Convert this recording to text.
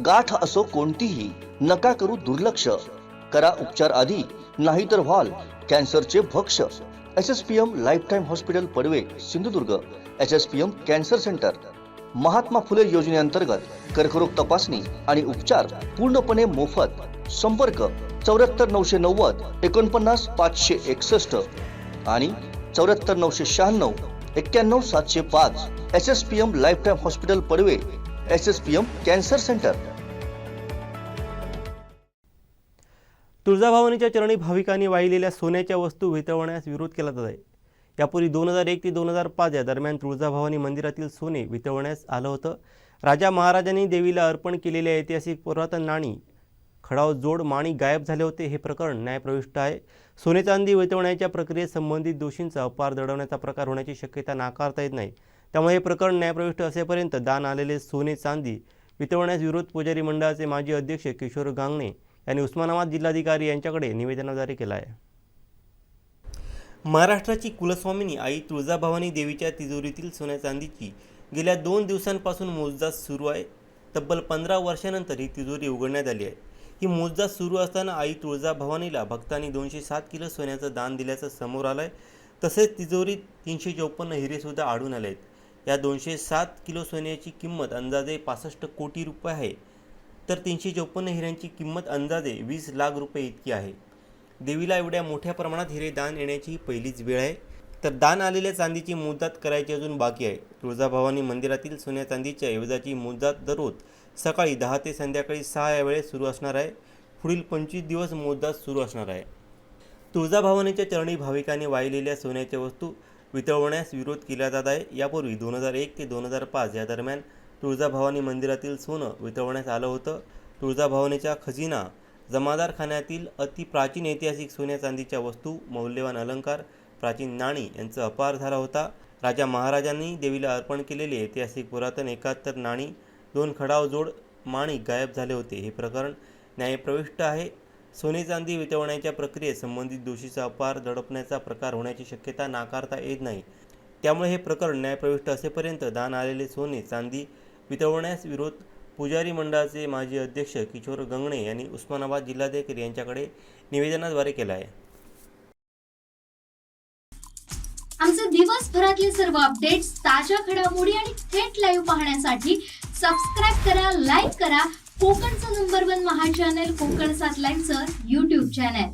गाठ असो कोणतीही, नका करू दुर्लक्ष. करा उपचार आधी, नाहीतर व्हाल कॅन्सरचे भक्ष. SSPM lifetime hospital Padve Sindhudurg. SSPM cancer centre. Mahatma Phule योजनेअंतर्गत कर्करोग तपासणी आणि उपचार पूर्णपणे मोफत. संपर्क 74 990 49 561 आणि 74 996 91 705. SSPM lifetime hospital Padve. SSPM cancer centre. तुळजाभवानीच्या चरणी भाविकांनी वाहिलेल्या सोन्याच्या वस्तू वितळवण्यास विरोध केला जात आहे. यापूर्वी 2001 ते 2005 या दरम्यान तुळजाभवानी मंदिरातील सोने वितळवण्यास आलं होतं. राजा महाराजांनी देवीला अर्पण केलेले ऐतिहासिक पुरातन नाणी, खडाव जोड माणिक गायब झाले होते. हे प्रकरण न्यायप्रविष्ट आहे. सोने चांदी वितळवण्याच्या प्रक्रियेत संबंधित दोषींचा अपार दडवण्याचा प्रकार होण्याची शक्यता नाकारता येत नाही. त्यामुळे हे प्रकरण न्यायप्रविष्ट असेपर्यंत दान आलेले सोने चांदी वितळवण्यास विरोध पुजारी मंडळाचे माजी अध्यक्ष किशोर गांगणे यांनी उस्मानाबाद जिल्हाधिकारी यांच्याकडे निवेदनाद्वारे केला आहे. महाराष्ट्राची कुलस्वामिनी आई तुळजाभवानी देवीच्या तिजोरीतील सोन्या चांदीची गेल्या 2 दिवसांपासून मोजदाद सुरू आहे. तब्बल 15 वर्षांनंतर ही तिजोरी उघडण्यात आली आहे. ही मोजदाद सुरू असताना आई तुळजाभवानीला भक्तांनी 207 किलो सोन्याचं दान दिल्याचं समोर आलं आहे. तसेच तिजोरीत 354 हिरेसुद्धा आढळून आले आहेत. या 207 किलो सोन्याची किंमत अंदाजे 65 कोटी रुपये आहे. तर 354 हिऱ्यांची किंमत अंदाजे 20 लाख रुपये इतकी आहे. देवीला एवढ्या मोठ्या प्रमाणात हिरे दान येण्याची ही पहिलीच वेळ आहे. तर दान आलेल्या चांदीची मोजदाद करायची अजून बाकी आहे. तुळजाभवानी मंदिरातील सोन्या चांदीच्या ऐवजाची मोजदाद दररोज सकाळी 10 ते संध्याकाळी 6 या वेळेस सुरू असणार आहे. पुढील 25 दिवस मोजदाद सुरू असणार आहे. तुळजाभवानीच्या चरणी भाविकांनी वाहिलेल्या सोन्याच्या वस्तू वितळवण्यास विरोध केला जात आहे. यापूर्वी 2001 ते 2005 या दरम्यान तुळजाभवानी मंदिरातील सोनं वितळवण्यात आलं होतं. तुळजाभवानीच्या खजिना जमादारखान्यातील अतिप्राचीन ऐतिहासिक सोन्या चांदीच्या वस्तू, मौल्यवान अलंकार, प्राचीन नाणी यांचा अपार झाला होता. राजा महाराजांनी देवीला अर्पण केलेले ऐतिहासिक पुरातन 71 नाणी, 2 खडाव जोड माणिक गायब झाले होते. हे प्रकरण न्यायप्रविष्ट आहे. सोने चांदी वितळवण्याच्या प्रक्रियेत संबंधित दोषीचा अपार दडपण्याचा प्रकार होण्याची शक्यता नाकारता येत नाही. त्यामुळे हे प्रकरण न्यायप्रविष्ट असेपर्यंत दान आलेले सोने चांदी वितळवण्यास विरोध पुजारी मंडळाचे माजी अध्यक्ष किशोर गंगणे यांनी उस्मानाबाद जिल्हाधिकारी यांच्याकडे निवेदनाद्वारे केला आहे. आमचे दिवसभरातले सर्व अपडेट्स, ताज्या घडामोडी आणि थेट लाईव्ह पाहण्यासाठी सबस्क्राईब करा, लाईक करा कोकणचं नंबर 1 महा चॅनल कोकण 7 लाईव्हचं YouTube चॅनल.